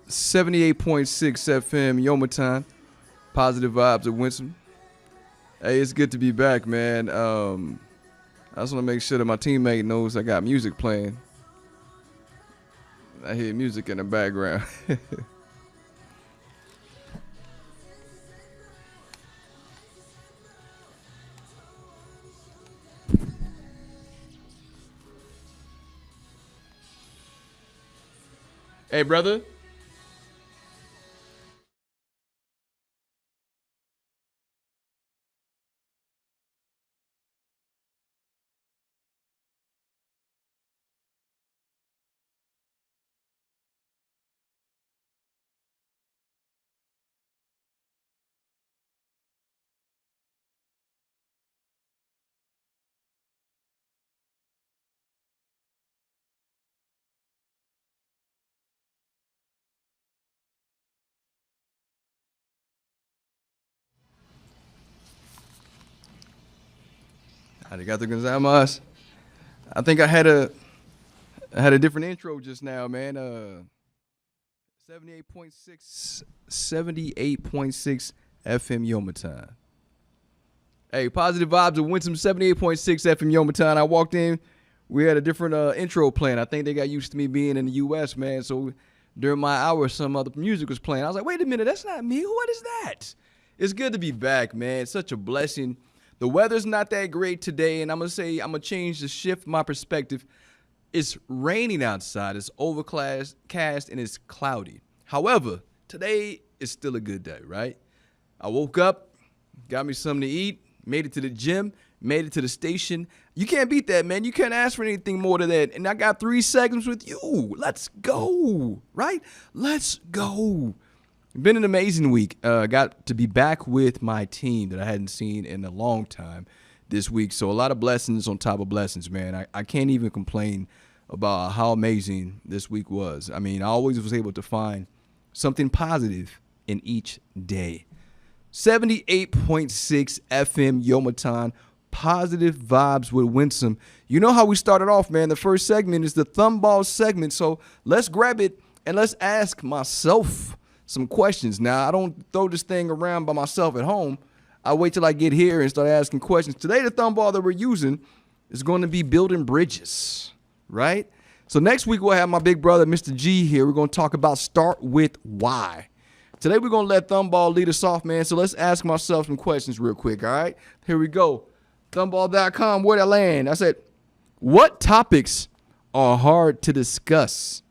78.6 FM, Yomaton. Positive vibes of Winston. Hey, it's good to be back, man. I just want to make sure that my teammate knows I got music playing. I hear music in the background. Hey, brother. Arigato gozaimasu. I think I had a different intro just now, man. 78.6 FM Yomaton. Hey, positive vibes of Winston, 78.6 FM Yomaton. I walked in, we had a different intro playing. I think they got used to me being in the U.S., man. So during my hour, some other music was playing. I was like, wait a minute, that's not me. What is that? It's good to be back, man. It's such a blessing. The weather's not that great today, and I'm going to change to shift my perspective. It's raining outside. It's overcast, and it's cloudy. However, today is still a good day, right? I woke up, got me something to eat, made it to the gym, made it to the station. You can't beat that, man. You can't ask for anything more than that. And I got 3 segments with you. Let's go, right? Let's go. Been an amazing week. Got to be back with my team that I hadn't seen in a long time this week. So a lot of blessings on top of blessings, man. I can't even complain about how amazing this week was. I mean, I always was able to find something positive in each day. 78.6 FM Yomaton. Positive vibes with Winsome. You know how we started off, man. The first segment is the thumball segment. So let's grab it and let's ask myself some questions. Now, I don't throw this thing around by myself at home. I wait till I get here and start asking questions. Today, the thumball that we're using is going to be building bridges, right? So next week, we'll have my big brother, Mr. G, here. We're going to talk about start with why. Today, we're going to let Thumball lead us off, man. So let's ask myself some questions real quick, all right? Here we go. Thumball.com, where'd I land? I said, what topics are hard to discuss?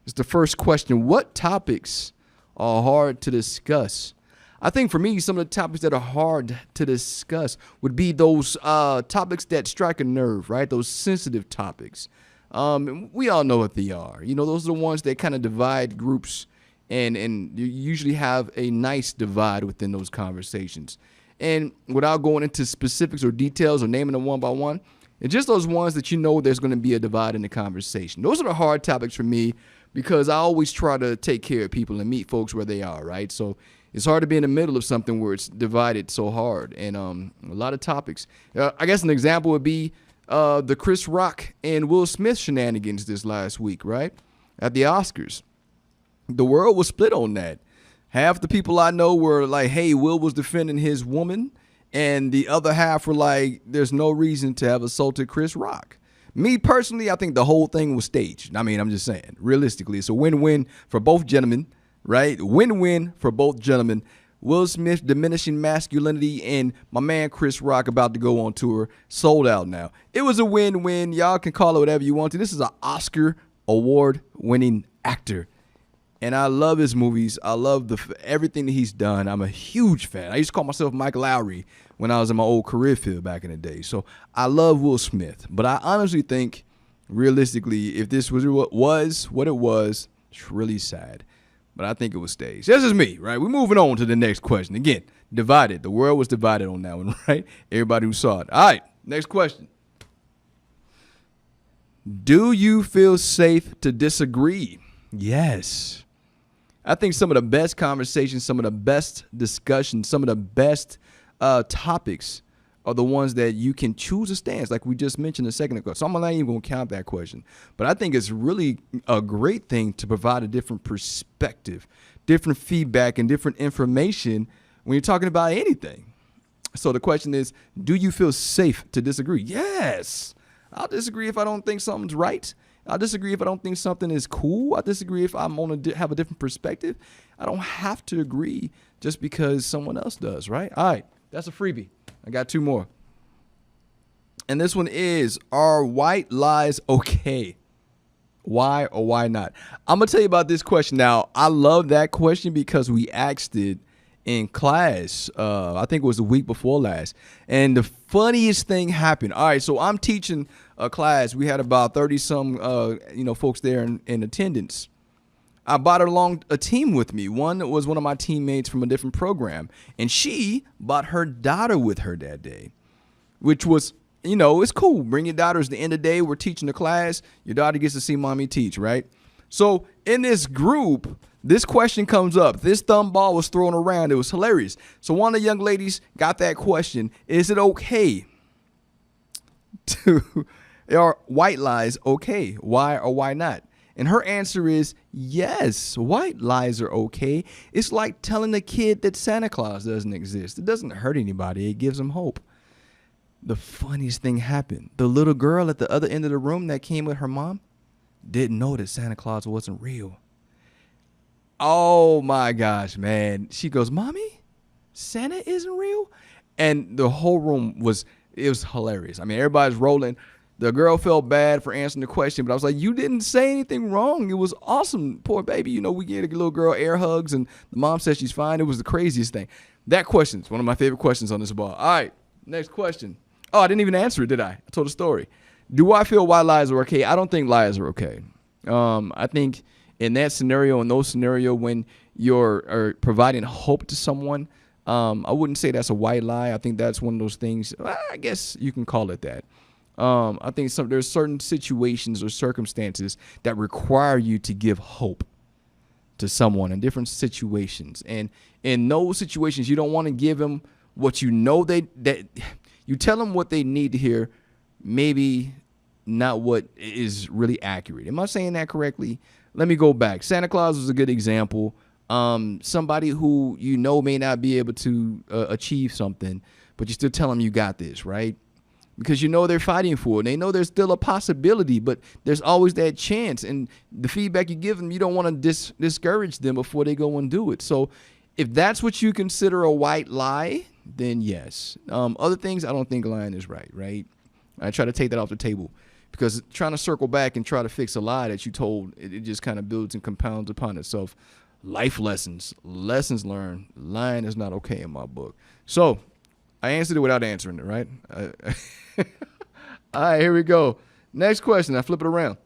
It's the first question. What topics are hard to discuss? I think for me, some of the topics that are hard to discuss would be those topics that strike a nerve, right? Those sensitive topics. We all know what they are. You know, those are the ones that kind of divide groups, and you usually have a nice divide within those conversations. And without going into specifics or details or naming them one by one, it's just those ones that you know there's going to be a divide in the conversation. Those are the hard topics for me, because I always try to take care of people and meet folks where they are, right? So it's hard to be in the middle of something where it's divided so hard. And a lot of topics. I guess an example would be the Chris Rock and Will Smith shenanigans this last week, right? At the Oscars. The world was split on that. Half the people I know were like, hey, Will was defending his woman. And the other half were like, there's no reason to have assaulted Chris Rock. Me personally, I think the whole thing was staged. I mean, I'm just saying, realistically, it's a win-win for both gentlemen, right? Win-win for both gentlemen. Will Smith diminishing masculinity and my man Chris Rock about to go on tour, sold out now. It was a win-win. Y'all can call it whatever you want to. This is an Oscar award-winning actor. And I love his movies. I love everything that he's done. I'm a huge fan. I used to call myself Mike Lowry when I was in my old career field back in the day. So I love Will Smith. But I honestly think, realistically, if this was what it was, it's really sad. But I think it was staged. This is me, right? We're moving on to the next question. Again, divided. The world was divided on that one, right? Everybody who saw it. All right, next question. Do you feel safe to disagree? Yes. I think some of the best conversations, some of the best discussions, some of the best topics are the ones that you can choose a stance, like we just mentioned a second ago. So I'm not even going to count that question. But I think it's really a great thing to provide a different perspective, different feedback, and different information when you're talking about anything. So the question is, do you feel safe to disagree? Yes. I'll disagree if I don't think something's right. I'll disagree if I don't think something is cool. I'll disagree if I'm on have a different perspective. I don't have to agree just because someone else does, right? All right, that's a freebie. I got two more. And this one is, are white lies okay? Why or why not? I'm going to tell you about this question. Now, I love that question because we asked it in class. I think it was the week before last. And the funniest thing happened. All right, so I'm teaching a class. We had about 30-some folks there in attendance. I brought along a team with me. One was one of my teammates from a different program, and she brought her daughter with her that day, which was, it's cool. Bring your daughters. At the end of the day, we're teaching the class. Your daughter gets to see mommy teach, right? So in this group, this question comes up. This thumb ball was thrown around. It was hilarious. So one of the young ladies got that question. Is it okay are white lies okay? Why or why not? And her answer is yes, white lies are okay. It's like telling a kid that Santa Claus doesn't exist. It doesn't hurt anybody. It gives them hope. The funniest thing happened. The little girl at the other end of the room that came with her mom didn't know that Santa Claus wasn't real. Oh my gosh, man. She goes, Mommy, Santa isn't real? And the whole room was hilarious. I mean, everybody's rolling. The girl felt bad for answering the question, but I was like, you didn't say anything wrong. It was awesome. Poor baby. We gave a little girl air hugs, and the mom said she's fine. It was the craziest thing. That question's one of my favorite questions on this ball. All right, next question. Oh, I didn't even answer it, did I? I told a story. Do I feel white lies are okay? I don't think lies are okay. I think in that scenario, when you're providing hope to someone, I wouldn't say that's a white lie. I think that's one of those things, I guess you can call it that. I think there's certain situations or circumstances that require you to give hope to someone in different situations. And in those situations, you don't want to give them what you tell them what they need to hear, maybe not what is really accurate. Am I saying that correctly? Let me go back. Santa Claus was a good example. Somebody who may not be able to achieve something, but you still tell them you got this, right? Because they're fighting for it. They know there's still a possibility, but there's always that chance. And the feedback you give them, you don't want to discourage them before they go and do it. So if that's what you consider a white lie, then yes. Other things, I don't think lying is right? I try to take that off the table, because trying to circle back and try to fix a lie that you told, it just kind of builds and compounds upon itself. Life lessons learned. Lying is not okay in my book. So I answered it without answering it, right? All right, here we go. Next question. I flip it around.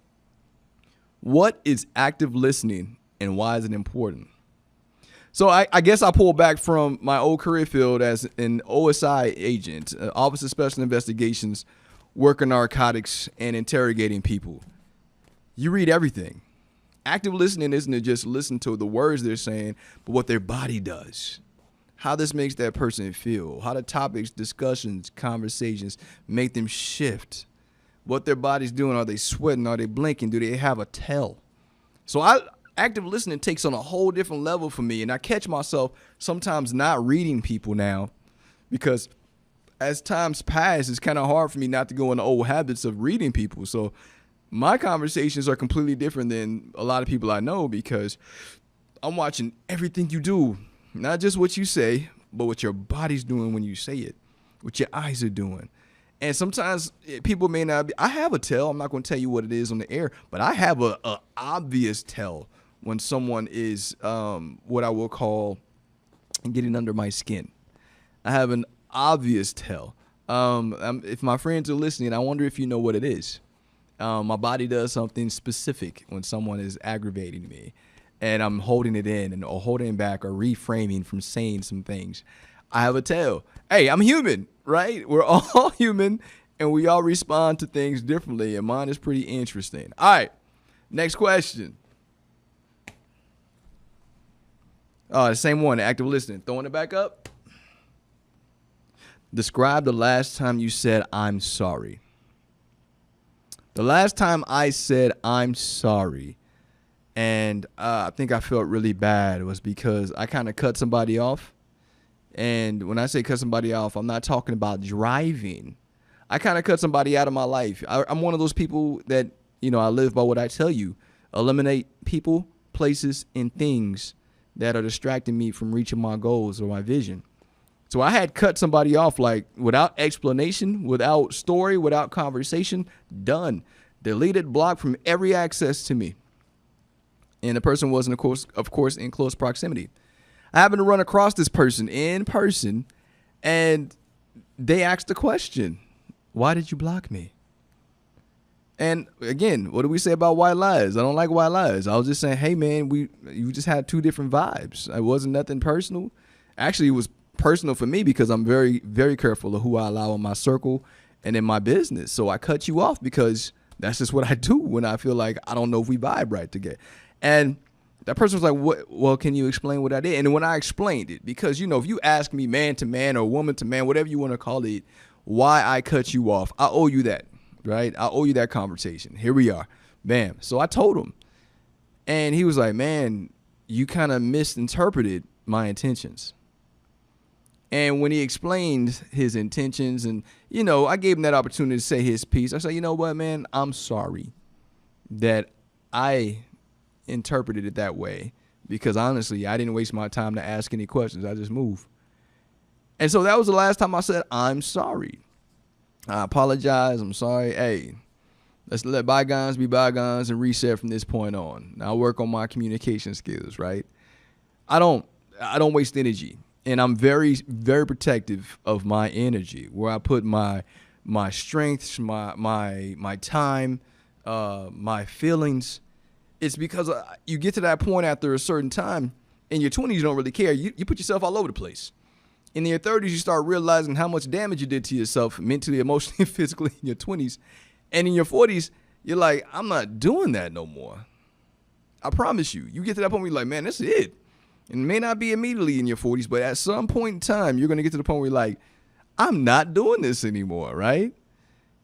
What is active listening and why is it important? So I guess I pull back from my old career field as an OSI agent, Office of Special Investigations, working narcotics and interrogating people. You read everything. Active listening isn't to just listen to the words they're saying, but what their body does. How this makes that person feel, how the topics, discussions, conversations make them shift, what their body's doing. Are they sweating? Are they blinking? Do they have a tell? So active listening takes on a whole different level for me, and I catch myself sometimes not reading people now, because as times pass, it's kind of hard for me not to go into old habits of reading people. So my conversations are completely different than a lot of people I know, because I'm watching everything you do. Not just what you say, but what your body's doing when you say it, what your eyes are doing. And sometimes people may not be, I have a tell. I'm not going to tell you what it is on the air, but I have a obvious tell when someone is what I will call getting under my skin. I have an obvious tell. If my friends are listening, I wonder if you know what it is. My body does something specific when someone is aggravating me, and I'm holding it in or holding back or reframing from saying some things. I have a tell. Hey, I'm human, right? We're all human, and we all respond to things differently, and mine is pretty interesting. All right, next question. The same one, active listening. Throwing it back up. Describe the last time you said, I'm sorry. The last time I said, I'm sorry, and I think I felt really bad, was because I kind of cut somebody off. And when I say cut somebody off, I'm not talking about driving. I kind of cut somebody out of my life. I'm one of those people that, I live by what I tell you. Eliminate people, places, and things that are distracting me from reaching my goals or my vision. So I had cut somebody off, like, without explanation, without story, without conversation. Done. Deleted, blocked from every access to me. And the person wasn't, of course, in close proximity. I happened to run across this person in person, and they asked the question, why did you block me? And again, what do we say about white lies? I don't like white lies. I was just saying, hey, man, you just had two different vibes. It wasn't nothing personal. Actually, it was personal for me because I'm very, very careful of who I allow in my circle and in my business. So I cut you off because that's just what I do when I feel like I don't know if we vibe right together. And that person was like, "What? Well, can you explain what I did?" And when I explained it, because, if you ask me man to man or woman to man, whatever you want to call it, why I cut you off, I owe you that, right? I owe you that conversation. Here we are. Bam. So I told him. And he was like, man, you kind of misinterpreted my intentions. And when he explained his intentions and, I gave him that opportunity to say his piece. I said, you know what, man, I'm sorry that I interpreted it that way, because honestly, I didn't waste my time to ask any questions. I just moved. And so that was the last time I said, I'm sorry. I apologize. I'm sorry. Hey, let's let bygones be bygones and reset from this point on. Now I work on my communication skills, right? I don't waste energy. And I'm very, very protective of my energy, where I put my strengths, my time, my feelings. It's because you get to that point after a certain time. In your 20s, you don't really care. You put yourself all over the place. In your 30s, you start realizing how much damage you did to yourself mentally, emotionally, physically in your 20s. And in your 40s, you're like, I'm not doing that no more. I promise you. You get to that point where you're like, man, that's it. And it may not be immediately in your 40s, but at some point in time, you're going to get to the point where you're like, I'm not doing this anymore, right?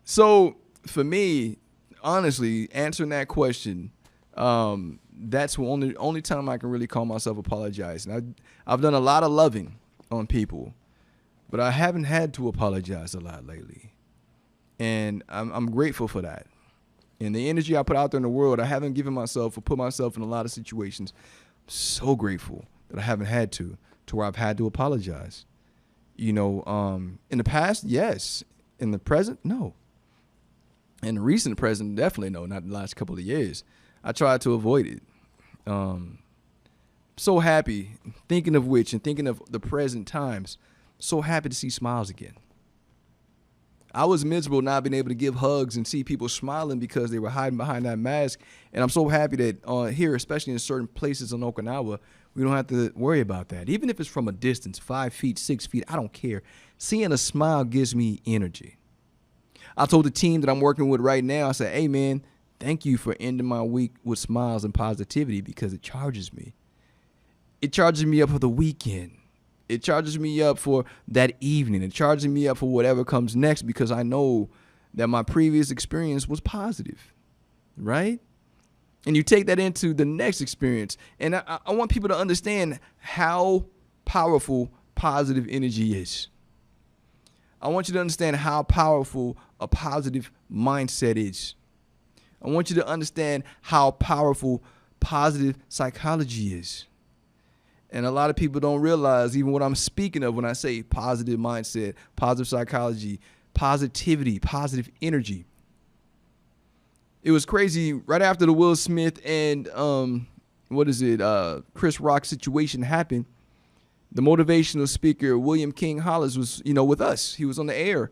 So for me, honestly, answering that question, that's the only time I can really call myself apologizing. I've done a lot of loving on people, but I haven't had to apologize a lot lately. And I'm grateful for that. And the energy I put out there in the world, I haven't given myself or put myself in a lot of situations. I'm so grateful that I haven't had to where I've had to apologize. In the past, yes. In the present, no. In the recent present, definitely no, not the last couple of years. I tried to avoid it. So happy, thinking of which and thinking of the present times, so happy to see smiles again. I was miserable not being able to give hugs and see people smiling because they were hiding behind that mask. And I'm so happy that here, especially in certain places in Okinawa, we don't have to worry about that. Even if it's from a distance, 5 feet, 6 feet, I don't care. Seeing a smile gives me energy. I told the team that I'm working with right now, I said, hey, man, thank you for ending my week with smiles and positivity, because it charges me. It charges me up for the weekend. It charges me up for that evening. It charges me up for whatever comes next, because I know that my previous experience was positive, right? And you take that into the next experience. And I want people to understand how powerful positive energy is. I want you to understand how powerful a positive mindset is. I want you to understand how powerful positive psychology is. And a lot of people don't realize even what I'm speaking of when I say positive mindset, positive psychology, positivity, positive energy. It was crazy right after the Will Smith and Chris Rock situation happened. The motivational speaker William King Hollis was, with us. He was on the air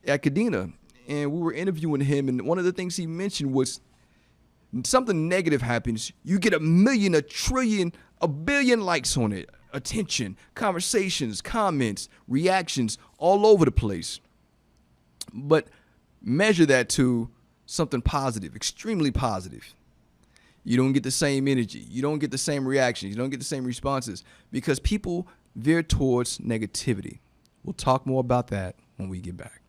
at Kadena, and we were interviewing him. And one of the things he mentioned was something negative happens, you get 1 million, 1 trillion, 1 billion likes on it, attention, conversations, comments, reactions all over the place. But measure that to something positive, extremely positive. You don't get the same energy. You don't get the same reactions. You don't get the same responses, because people veer towards negativity. We'll talk more about that when we get back.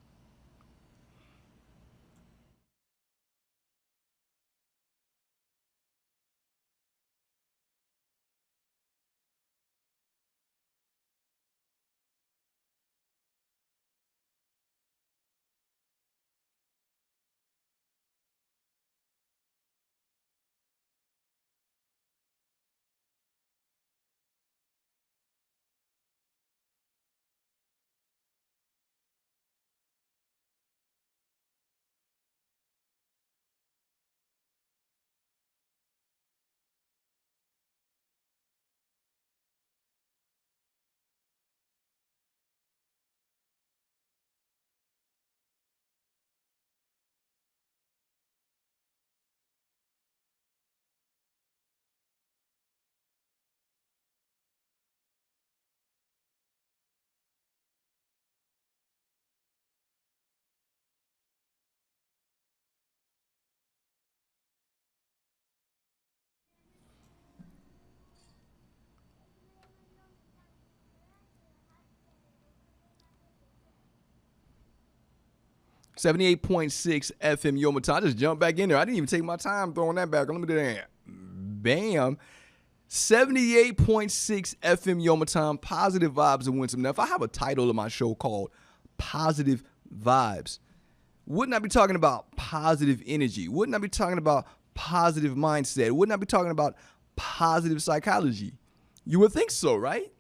.6 FM Yomata. I just jumped back in there. I didn't even take my time throwing that back. Let me do that. Bam. 78.6 FM Yomatan, Positive Vibes in Winston. Now, if I have a title of my show called Positive Vibes, wouldn't I be talking about positive energy? Wouldn't I be talking about positive mindset? Wouldn't I be talking about positive psychology? You would think so, right?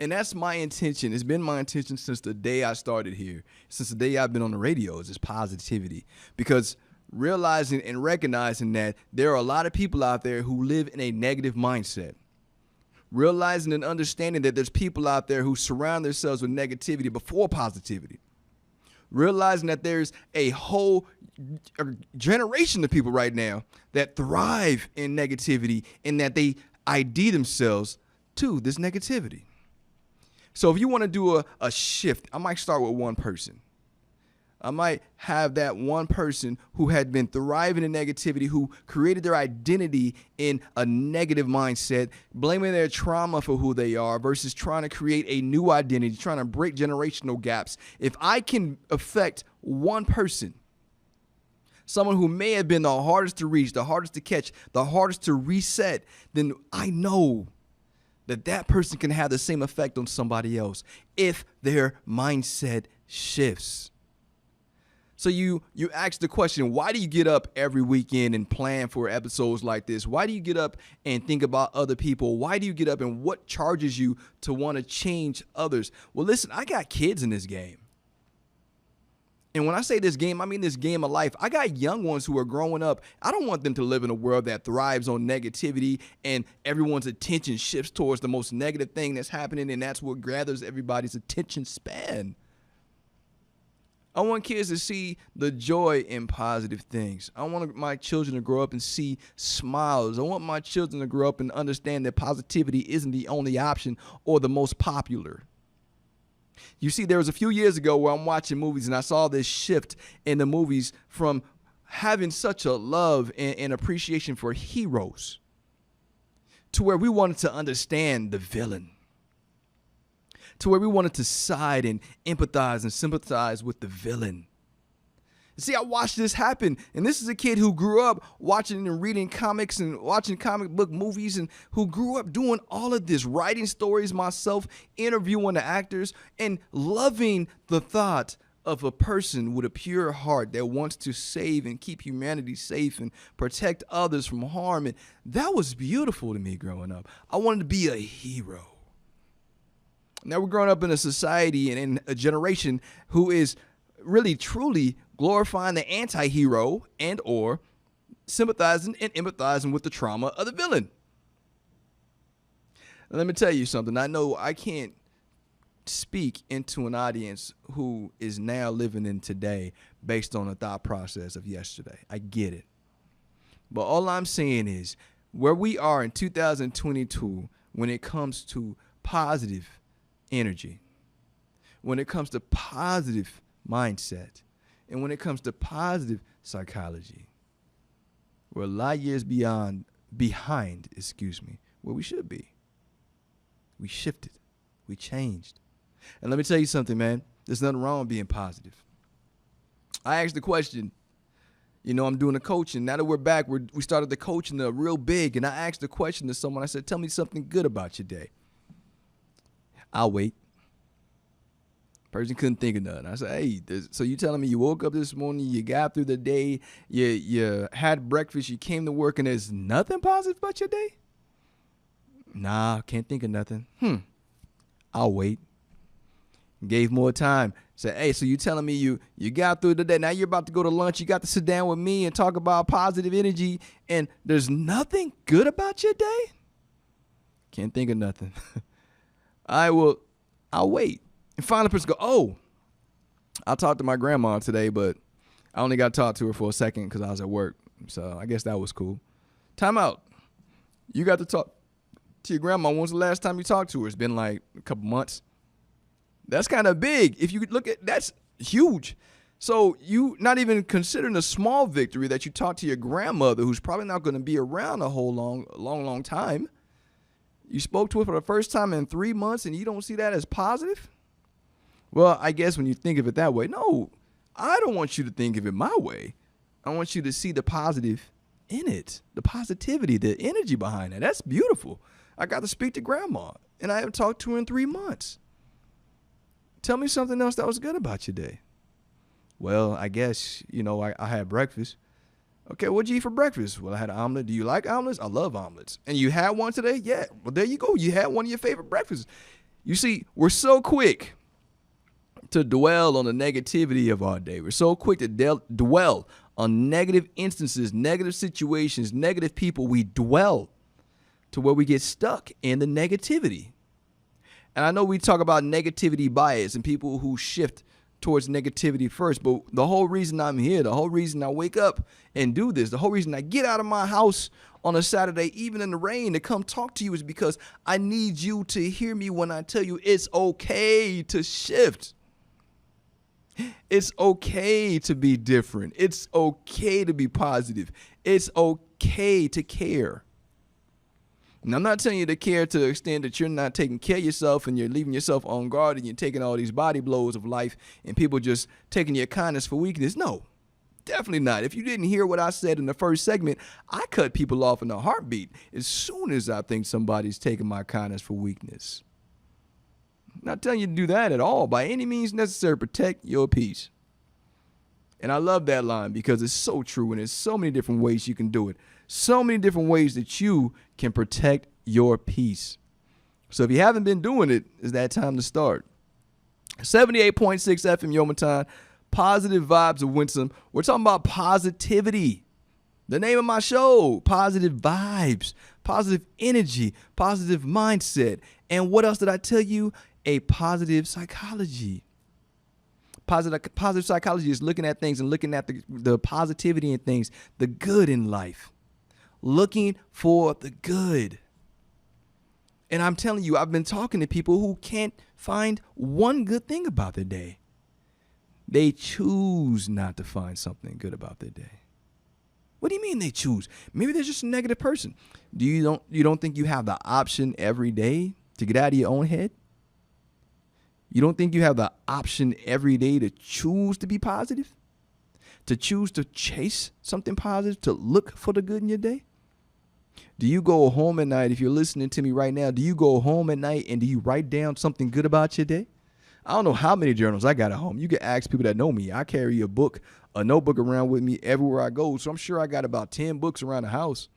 And that's my intention. It's been my intention since the day I started here, since the day I've been on the radio, is this positivity. Because realizing and recognizing that there are a lot of people out there who live in a negative mindset. Realizing and understanding that there's people out there who surround themselves with negativity before positivity. Realizing that there's a whole generation of people right now that thrive in negativity and that they ID themselves to this negativity. So if you want to do a shift, I might start with one person. I might have that one person who had been thriving in negativity, who created their identity in a negative mindset, blaming their trauma for who they are versus trying to create a new identity, trying to break generational gaps. If I can affect one person, someone who may have been the hardest to reach, the hardest to catch, the hardest to reset, then I know that person can have the same effect on somebody else if their mindset shifts. So you ask the question, why do you get up every weekend and plan for episodes like this? Why do you get up and think about other people? Why do you get up and what charges you to want to change others? Well, listen, I got kids in this game. And when I say this game, I mean this game of life. I got young ones who are growing up. I don't want them to live in a world that thrives on negativity and everyone's attention shifts towards the most negative thing that's happening, and that's what gathers everybody's attention span. I want kids to see the joy in positive things. I want my children to grow up and see smiles. I want my children to grow up and understand that positivity isn't the only option or the most popular. You see, there was a few years ago where I'm watching movies and I saw this shift in the movies from having such a love and appreciation for heroes to where we wanted to understand the villain, to where we wanted to side and empathize and sympathize with the villain. See, I watched this happen, and this is a kid who grew up watching and reading comics and watching comic book movies and who grew up doing all of this, writing stories myself, interviewing the actors, and loving the thought of a person with a pure heart that wants to save and keep humanity safe and protect others from harm. And that was beautiful to me growing up. I wanted to be a hero. Now we're growing up in a society and in a generation who is really truly glorifying the anti-hero and or sympathizing and empathizing with the trauma of the villain. Now, let me tell you something. I know I can't speak into an audience who is now living in today based on a thought process of yesterday. I get it. But all I'm saying is where we are in 2022 when it comes to positive energy, when it comes to positive mindset, and when it comes to positive psychology, we're a lot of years behind, where we should be. We shifted. We changed. And let me tell you something, man. There's nothing wrong with being positive. I asked the question, I'm doing the coaching. Now that we're back, we started the coaching real big. And I asked the question to someone. I said, tell me something good about your day. I'll wait. Person couldn't think of nothing. I said, hey, so you telling me you woke up this morning, you got through the day, you had breakfast, you came to work, and there's nothing positive about your day? Nah, can't think of nothing. I'll wait. Gave more time. Said, hey, so you telling me you got through the day. Now you're about to go to lunch. You got to sit down with me and talk about positive energy, and there's nothing good about your day? Can't think of nothing. I'll wait. And finally, the person go, oh, I talked to my grandma today, but I only got to talk to her for a second because I was at work. So I guess that was cool. Time out. You got to talk to your grandma. When's the last time you talked to her? It's been like a couple months. That's kind of big. If you look at, that's huge. So you not even considering a small victory that you talked to your grandmother, who's probably not going to be around a long time. You spoke to her for the first time in 3 months and you don't see that as positive? Well, I guess when you think of it that way, no, I don't want you to think of it my way. I want you to see the positive in it, the positivity, the energy behind it. That's beautiful. I got to speak to grandma, and I haven't talked to her in 3 months. Tell me something else that was good about your day. Well, I guess, I had breakfast. Okay, what'd you eat for breakfast? Well, I had an omelet. Do you like omelets? I love omelets. And you had one today? Yeah. Well, there you go. You had one of your favorite breakfasts. You see, we're so quick to dwell on the negativity of our day. We're so quick to dwell on negative instances, negative situations, negative people. We dwell to where we get stuck in the negativity. And I know we talk about negativity bias and people who shift towards negativity first, but the whole reason I'm here, the whole reason I wake up and do this, the whole reason I get out of my house on a Saturday, even in the rain, to come talk to you is because I need you to hear me when I tell you it's okay to shift. It's okay to be different. It's okay to be positive. It's okay to care. And I'm not telling you to care to the extent that you're not taking care of yourself and you're leaving yourself on guard and you're taking all these body blows of life and people just taking your kindness for weakness. No, definitely not. If you didn't hear what I said in the first segment, I cut people off in a heartbeat as soon as I think somebody's taking my kindness for weakness. I'm not telling you to do that at all. By any means necessary, protect your peace. And I love that line because it's so true and there's so many different ways you can do it. So many different ways that you can protect your peace. So if you haven't been doing it, it's that time to start. 78.6 FM Yomitan, positive vibes of Winsome. We're talking about positivity. The name of my show, positive vibes, positive energy, positive mindset. And what else did I tell you? A positive psychology. Positive psychology is looking at things and looking at the positivity in things, the good in life. Looking for the good. And I'm telling you, I've been talking to people who can't find one good thing about their day. They choose not to find something good about their day. What do you mean they choose? Maybe they're just a negative person. You don't think you have the option every day to get out of your own head? You don't think you have the option every day to choose to be positive? To choose to chase something positive, to look for the good in your day? Do you go home at night, if you're listening to me right now, do you go home at night and do you write down something good about your day? I don't know how many journals I got at home. You can ask people that know me. I carry a notebook around with me everywhere I go. So I'm sure I got about 10 books around the house.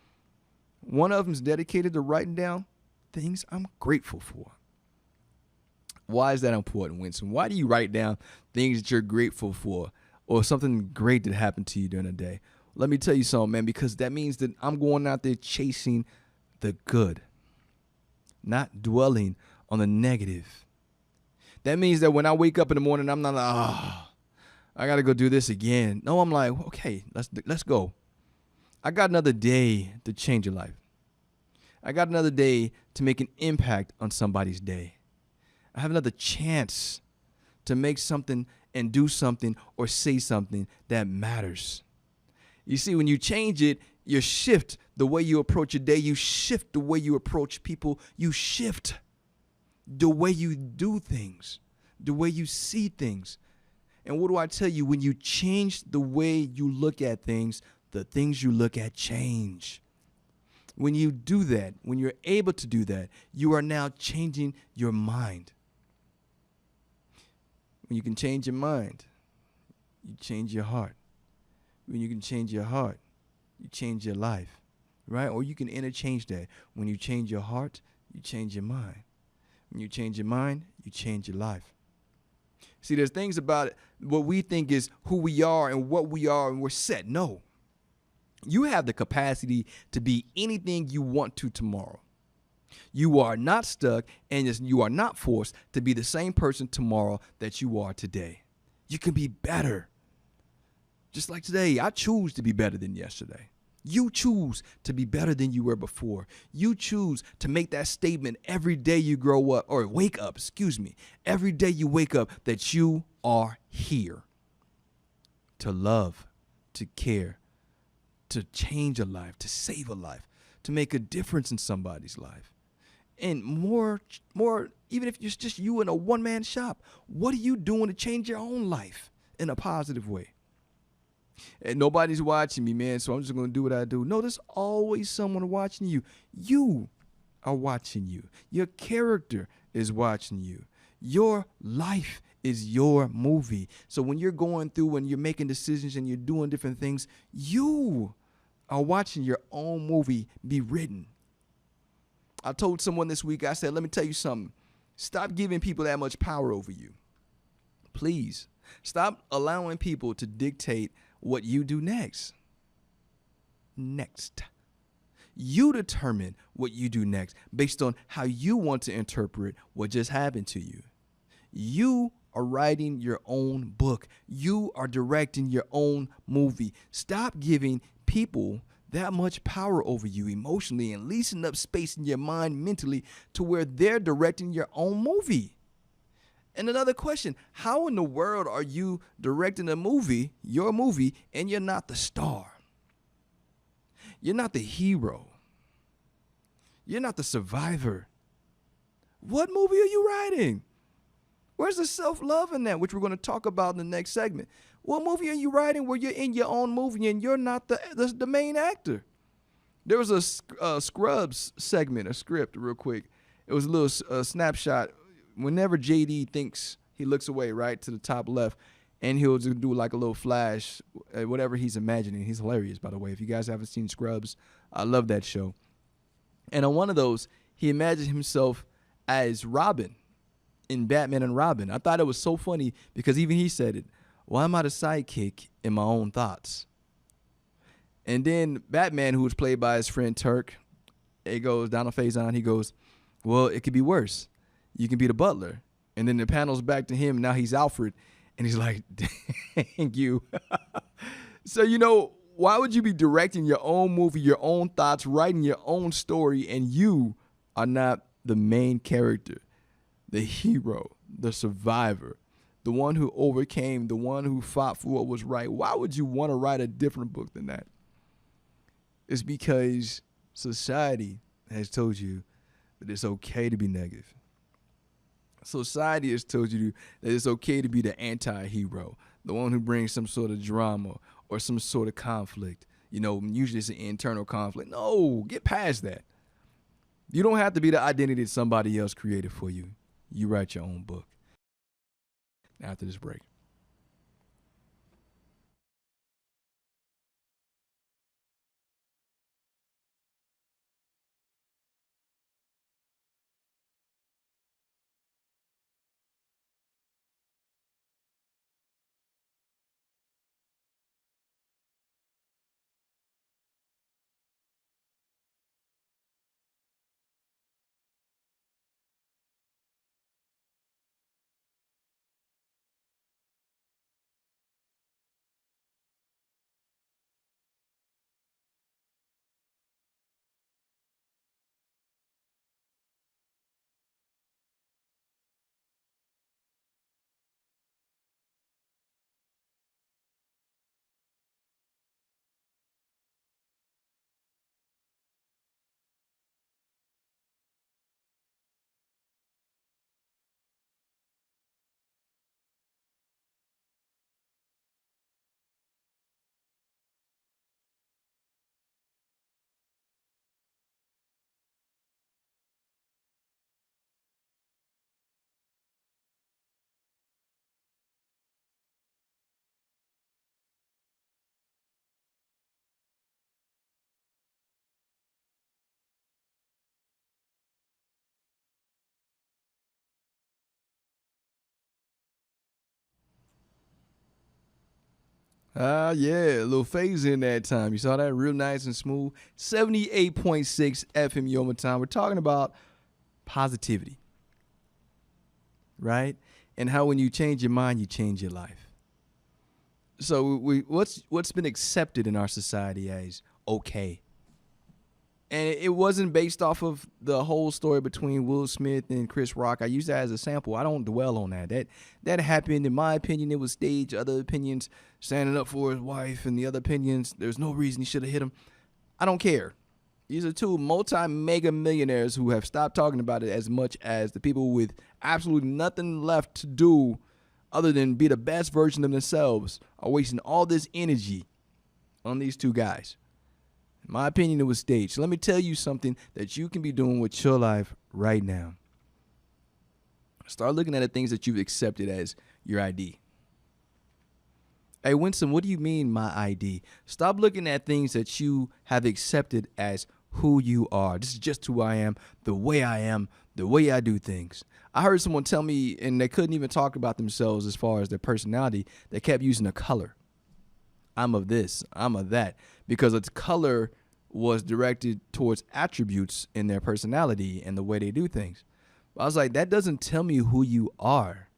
One of them is dedicated to writing down things I'm grateful for. Why is that important, Winston? Why do you write down things that you're grateful for or something great that happened to you during the day? Let me tell you something, man, because that means that I'm going out there chasing the good, not dwelling on the negative. That means that when I wake up in the morning, I'm not like, I got to go do this again. No, I'm like, okay, let's go. I got another day to change your life. I got another day to make an impact on somebody's day. I have another chance to make something and do something or say something that matters. You see, when you change it, you shift the way you approach your day. You shift the way you approach people. You shift the way you do things. the way you see things. And what do I tell you? When you change the way you look at things, the things you look at change. When you do that, when you're able to do that, you are now changing your mind. When you can change your mind, you change your heart. When you can change your heart, you change your life, right? Or you can interchange that. When you change your heart, you change your mind. When you change your mind, you change your life. See, there's things about it, what we think is who we are and what we are, and we're set. No. You have the capacity to be anything you want to tomorrow. You are not stuck, and you are not forced to be the same person tomorrow that you are today. You can be better. Just like today, I choose to be better than yesterday. You choose to be better than you were before. You choose to make that statement every day you grow up, or wake up, every day you wake up, that you are here to love, to care, to change a life, to save a life, to make a difference in somebody's life. And more, even if it's just you in a one-man shop, what are you doing to change your own life in a positive way? And nobody's watching me, man, so I'm just going to do what I do. No, there's always someone watching you. You are watching you. Your character is watching you. Your life is your movie. So when you're going through and you're making decisions and you're doing different things, you are watching your own movie be written. I told someone this week, I said, let me tell you something. Stop giving people that much power over you. Please. Stop allowing people to dictate what you do next. You determine what you do next based on how you want to interpret what just happened to you. You are writing your own book. You are directing your own movie. Stop giving people that much power over you emotionally and leasing up space in your mind mentally to where they're directing your own movie. And another question, how in the world are you directing a movie, your movie, and you're not the star? You're not the hero. You're not the survivor. What movie are you writing? Where's the self-love in that, which we're going to talk about in the next segment? What movie are you writing where you're in your own movie and you're not the main actor? There was a Scrubs segment, a script, real quick. It was a little snapshot. Whenever JD thinks, he looks away, right, to the top left, and he'll just do like a little flash, whatever he's imagining. He's hilarious, by the way. If you guys haven't seen Scrubs, I love that show. And on one of those, he imagined himself as Robin in Batman and Robin. I thought it was so funny because even he said it. Why am I the sidekick in my own thoughts? And then Batman, who was played by his friend Turk, it goes, Donald Faison, he goes, well, it could be worse. You can be the butler. And then the panel's back to him. Now he's Alfred. And he's like, thank you. So, why would you be directing your own movie, your own thoughts, writing your own story, and you are not the main character, the hero, the survivor, the one who overcame, the one who fought for what was right? Why would you want to write a different book than that? It's because society has told you that it's okay to be negative. Society has told you that it's okay to be the anti-hero, the one who brings some sort of drama or some sort of conflict. Usually it's an internal conflict. No, get past that. You don't have to be the identity that somebody else created for you. You write your own book. After this break. Yeah, a little phase in that time. You saw that real nice and smooth. 78.6 FM Yoma time. We're talking about positivity, right? And how when you change your mind, you change your life. So what's been accepted in our society as okay? And it wasn't based off of the whole story between Will Smith and Chris Rock. I use that as a sample. I don't dwell on that. That happened. In my opinion, it was staged. Other opinions, standing up for his wife, and the other opinions, there's no reason he should have hit him. I don't care. These are two multi-mega millionaires who have stopped talking about it as much as the people with absolutely nothing left to do other than be the best version of themselves are wasting all this energy on these two guys. In my opinion, it was staged. So let me tell you something that you can be doing with your life right now. Start looking at the things that you've accepted as your ID. Hey, Winston, what do you mean my ID? Stop looking at things that you have accepted as who you are. This is just who I am, the way I do things. I heard someone tell me, and they couldn't even talk about themselves as far as their personality. They kept using a color. I'm of this, I'm of that, because its color was directed towards attributes in their personality and the way they do things. I was like, that doesn't tell me who you are.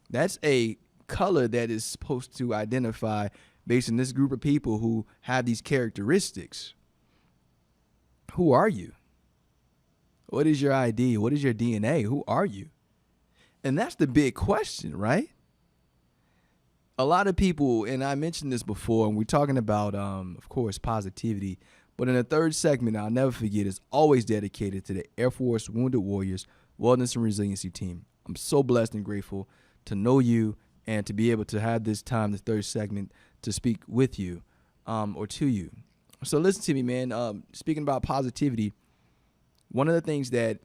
That's a color that is supposed to identify based on this group of people who have these characteristics. Who are you? What is your ID? What is your DNA? Who are you? And that's the big question, right? A lot of people, and I mentioned this before, and we're talking about, of course, positivity. But in the third segment, I'll never forget, is always dedicated to the Air Force Wounded Warriors Wellness and Resiliency Team. I'm so blessed and grateful to know you and to be able to have this time, the third segment, to speak with you or to you. So listen to me, man. Speaking about positivity, one of the things that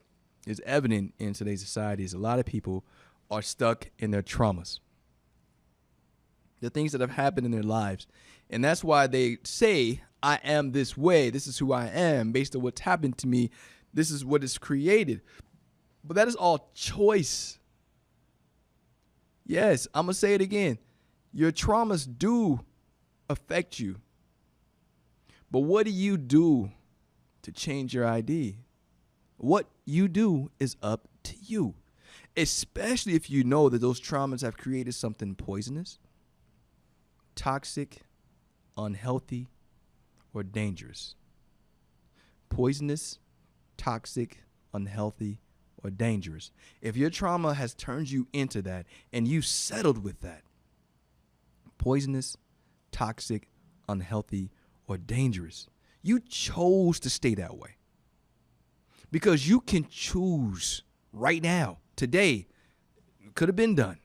is evident in today's society is a lot of people are stuck in their traumas. The things that have happened in their lives. And that's why they say, I am this way. This is who I am based on what's happened to me. This is what is created. But that is all choice. Yes, I'm going to say it again. Your traumas do affect you. But what do you do to change your ID? What you do is up to you, especially if you know that those traumas have created something poisonous, toxic, unhealthy, or dangerous. Poisonous, toxic, unhealthy, or dangerous. If your trauma has turned you into that and you settled with that, poisonous, toxic, unhealthy, or dangerous, you chose to stay that way. Because you can choose right now, today, could have been done,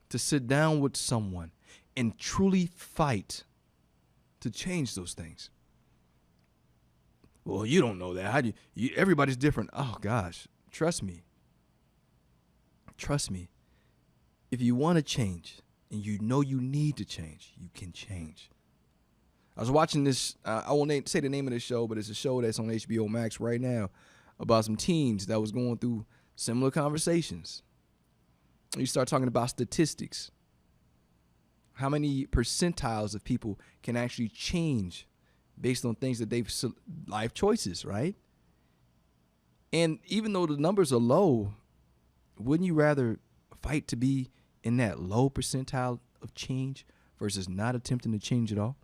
to sit down with someone and truly fight to change those things. Well, you don't know that. How do you, everybody's different. Oh, gosh. Trust me. Trust me. If you want to change and you know you need to change, you can change. I was watching this, I won't say the name of the show, but it's a show that's on HBO Max right now about some teens that was going through similar conversations. You start talking about statistics. How many percentiles of people can actually change based on things that they've, life choices, right? And even though the numbers are low, wouldn't you rather fight to be in that low percentile of change versus not attempting to change at all?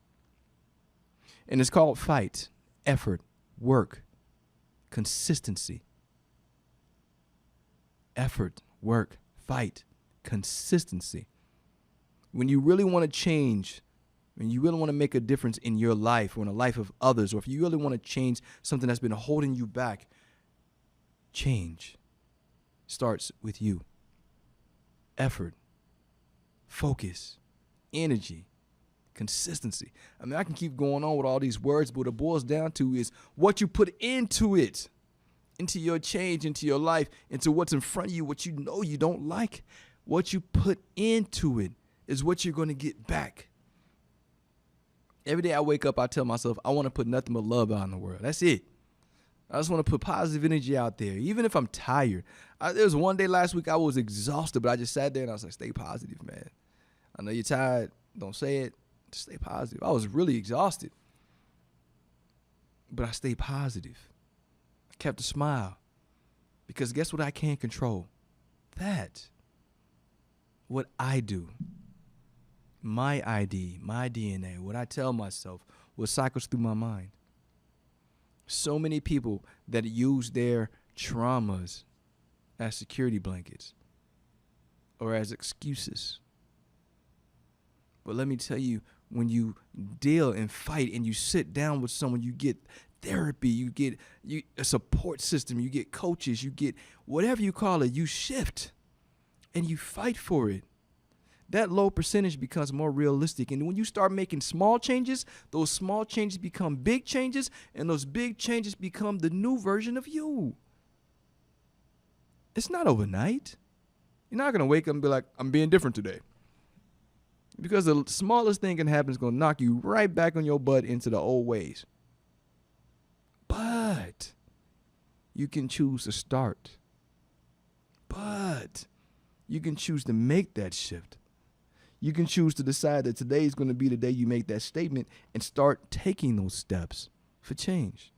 And it's called fight, effort, work, consistency. Effort, work, fight, consistency. When you really want to change, when you really want to make a difference in your life or in the life of others, or if you really want to change something that's been holding you back, change starts with you. Effort, focus, energy, consistency. I mean, I can keep going on with all these words, but what it boils down to is what you put into it, into your change, into your life, into what's in front of you, what you know you don't like. What you put into it is what you're going to get back. Every day I wake up, I tell myself, I want to put nothing but love out in the world. That's it. I just want to put positive energy out there, even if I'm tired. There was one day last week I was exhausted, but I just sat there and I was like, stay positive, man. I know you're tired. Don't say it. To stay positive. I was really exhausted, but I stayed positive. I kept a smile because guess what I can't control? That. What I do. My ID, my DNA, what I tell myself, what cycles through my mind. So many people that use their traumas as security blankets or as excuses. But let me tell you, when you deal and fight and you sit down with someone, you get therapy, you get a support system, you get coaches, you get whatever you call it, you shift and you fight for it. That low percentage becomes more realistic. And when you start making small changes, those small changes become big changes, and those big changes become the new version of you. It's not overnight. You're not going to wake up and be like, I'm being different today. Because the smallest thing can happen is going to knock you right back on your butt into the old ways. But you can choose to start. But you can choose to make that shift. You can choose to decide that today is going to be the day you make that statement and start taking those steps for change.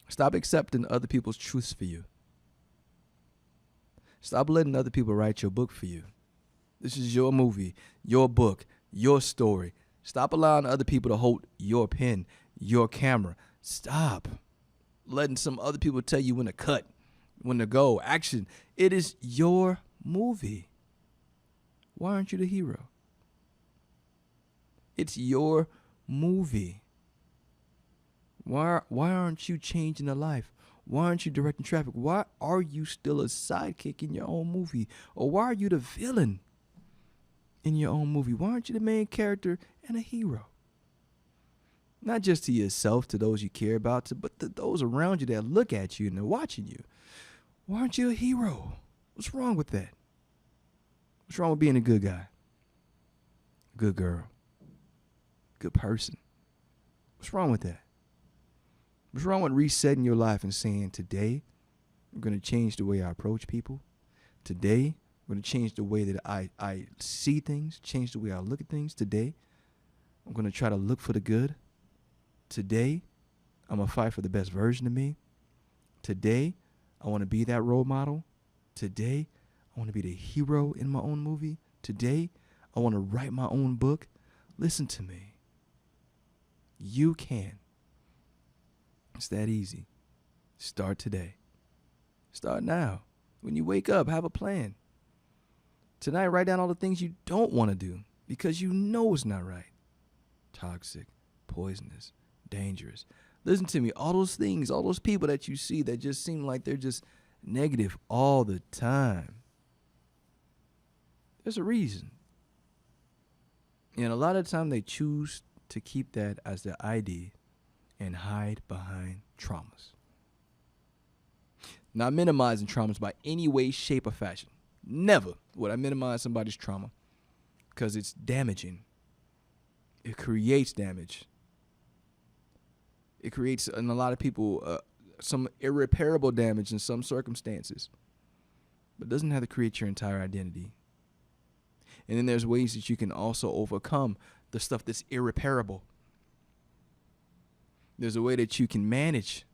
Stop accepting other people's truths for you. Stop letting other people write your book for you. This is your movie, your book, your story. Stop allowing other people to hold your pen, your camera. Stop letting some other people tell you when to cut, when to go. Action. It is your movie. Why aren't you the hero? It's your movie. Why aren't you changing the life? Why aren't you directing traffic? Why are you still a sidekick in your own movie? Or why are you the villain in your own movie? Why aren't you the main character and a hero? Not just to yourself, to those you care about, but to those around you that look at you and they're watching you. Why aren't you a hero? What's wrong with that? What's wrong with being a good guy? Good girl? Good person? What's wrong with that? What's wrong with resetting your life and saying, today, I'm going to change the way I approach people. Today, I'm going to change the way that I see things, change the way I look at things. Today, I'm going to try to look for the good. Today, I'm going to fight for the best version of me. Today, I want to be that role model. Today, I want to be the hero in my own movie. Today, I want to write my own book. Listen to me. You can. It's that easy. Start today. Start now. When you wake up, have a plan. Tonight, write down all the things you don't want to do because you know it's not right. Toxic, poisonous, dangerous. Listen to me. All those things, all those people that you see that just seem like they're just negative all the time. There's a reason. And a lot of the time they choose to keep that as their ID and hide behind traumas. Not minimizing traumas by any way, shape, or fashion. Never would I minimize somebody's trauma because it's damaging. It creates damage. It creates, in a lot of people, some irreparable damage in some circumstances. But it doesn't have to create your entire identity. And then there's ways that you can also overcome the stuff that's irreparable. There's a way that you can manage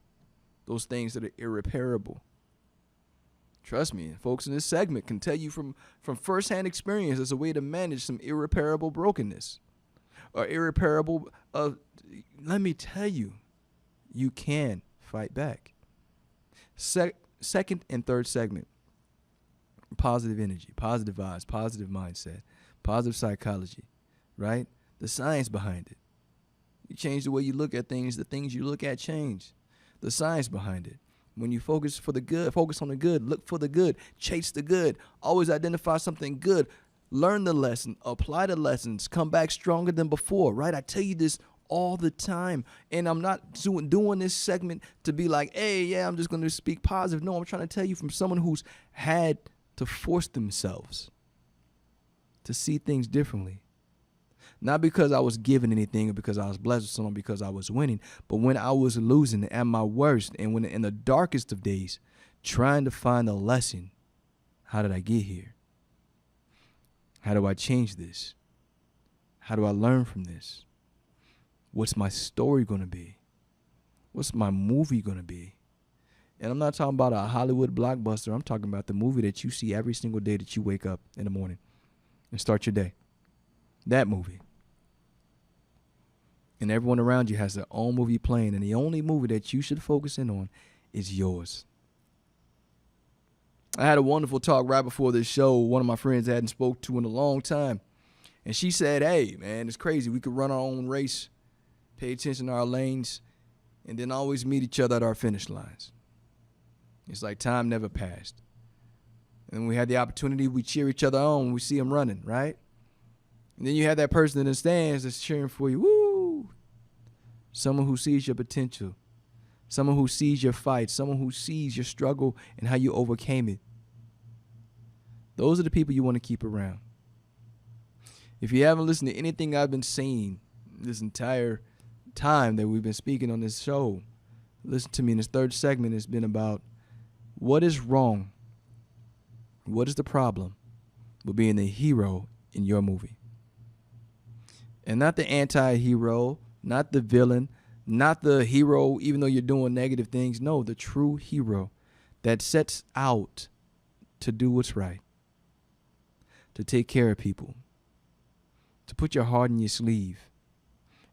those things that are irreparable. Trust me, folks in this segment can tell you from firsthand experience there's a way to manage some irreparable brokenness or irreparable. Let me tell you, you can fight back. Second and third segment. Positive energy, positive vibes, positive mindset, positive psychology, right? The science behind it. You change the way you look at things, the things you look at change. The science behind it. When you focus for the good, focus on the good, look for the good, chase the good, always identify something good, learn the lesson, apply the lessons, come back stronger than before, right? I tell you this all the time, and I'm not doing this segment to be like, hey, yeah, I'm just going to speak positive. No, I'm trying to tell you from someone who's had to force themselves to see things differently. Not because I was given anything or because I was blessed with someone, because I was winning, but when I was losing at my worst and when in the darkest of days, trying to find a lesson. How did I get here? How do I change this? How do I learn from this? What's my story going to be? What's my movie going to be? And I'm not talking about a Hollywood blockbuster. I'm talking about the movie that you see every single day that you wake up in the morning and start your day. That movie. And everyone around you has their own movie playing, and the only movie that you should focus in on is yours. I had a wonderful talk right before this show. One of my friends I hadn't spoke to in a long time. And she said, hey, man, it's crazy. We could run our own race, pay attention to our lanes, and then always meet each other at our finish lines. It's like time never passed. And when we had the opportunity, we cheer each other on when we see them running, right? And then you have that person in the stands that's cheering for you. Woo! Someone who sees your potential. Someone who sees your fight. Someone who sees your struggle and how you overcame it. Those are the people you want to keep around. If you haven't listened to anything I've been saying this entire time that we've been speaking on this show, listen to me. In this third segment, it's been about what is wrong, what is the problem with being the hero in your movie. And not the anti-hero, not the villain, not the hero even though you're doing negative things. No, the true hero that sets out to do what's right, to take care of people, to put your heart in your sleeve.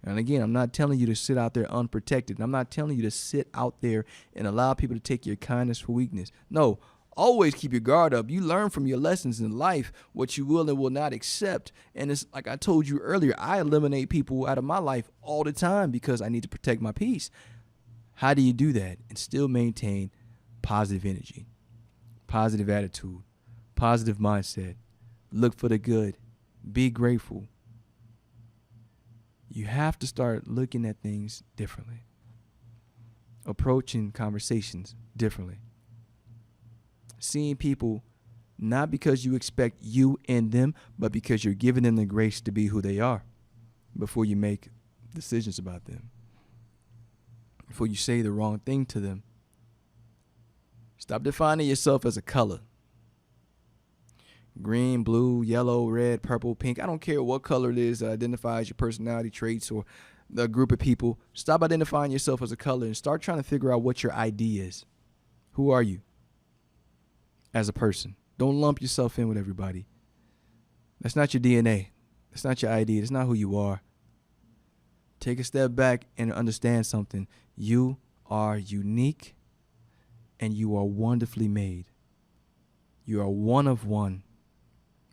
And again, I'm not telling you to sit out there unprotected. I'm not telling you to sit out there and allow people to take your kindness for weakness. No, always keep your guard up. You learn from your lessons in life what you will and will not accept. And it's like I told you earlier, I eliminate people out of my life all the time because I need to protect my peace. How do you do that and still maintain positive energy, positive attitude, positive mindset? Look for the good. Be grateful. You have to start looking at things differently, approaching conversations differently, seeing people not because you expect you in them, but because you're giving them the grace to be who they are before you make decisions about them, before you say the wrong thing to them. Stop defining yourself as a color. Green, blue, yellow, red, purple, pink. I don't care what color it is that identifies your personality traits or the group of people. Stop identifying yourself as a color and start trying to figure out what your ID is. Who are you as a person? Don't lump yourself in with everybody. That's not your DNA. That's not your ID. That's not who you are. Take a step back and understand something. You are unique and you are wonderfully made. You are one of one.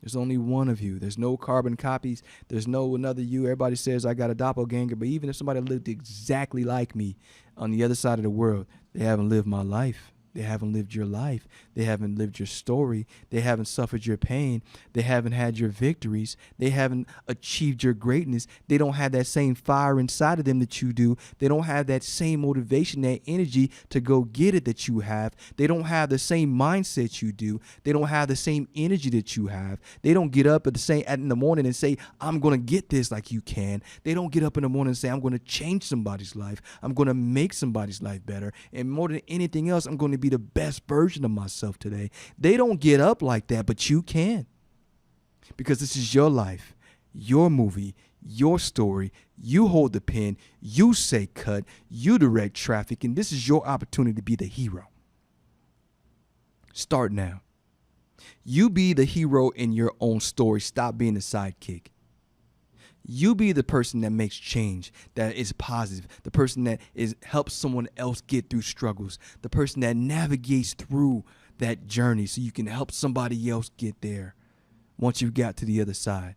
There's only one of you. There's no carbon copies. There's no another you. Everybody says I got a doppelganger, but even if somebody lived exactly like me on the other side of the world, they haven't lived my life. They haven't lived your life. They haven't lived your story. They haven't suffered your pain. They haven't had your victories. They haven't achieved your greatness. They don't have that same fire inside of them that you do. They don't have that same motivation, that energy to go get it that you have. They don't have the same mindset you do. They don't have the same energy that you have. They don't get up in the morning and say, I'm going to get this like you can. They don't get up in the morning and say, I'm going to change somebody's life. I'm going to make somebody's life better. And more than anything else, I'm going to be the best version of myself today. They don't get up like that, but you can. Because this is your life, your movie, your story. You hold the pen, you say cut, you direct traffic, and this is your opportunity to be the hero. Start now. You be the hero in your own story. Stop being the sidekick. You be the person that makes change, that is positive, the person that helps someone else get through struggles, the person that navigates through that journey so you can help somebody else get there once you've got to the other side.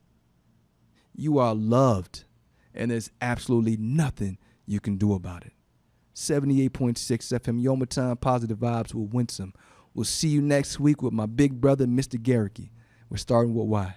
You are loved, and there's absolutely nothing you can do about it. 78.6 FM, Yoma Time, Positive Vibes with Winsome. We'll see you next week with my big brother, Mr. Garricky. We're starting with why.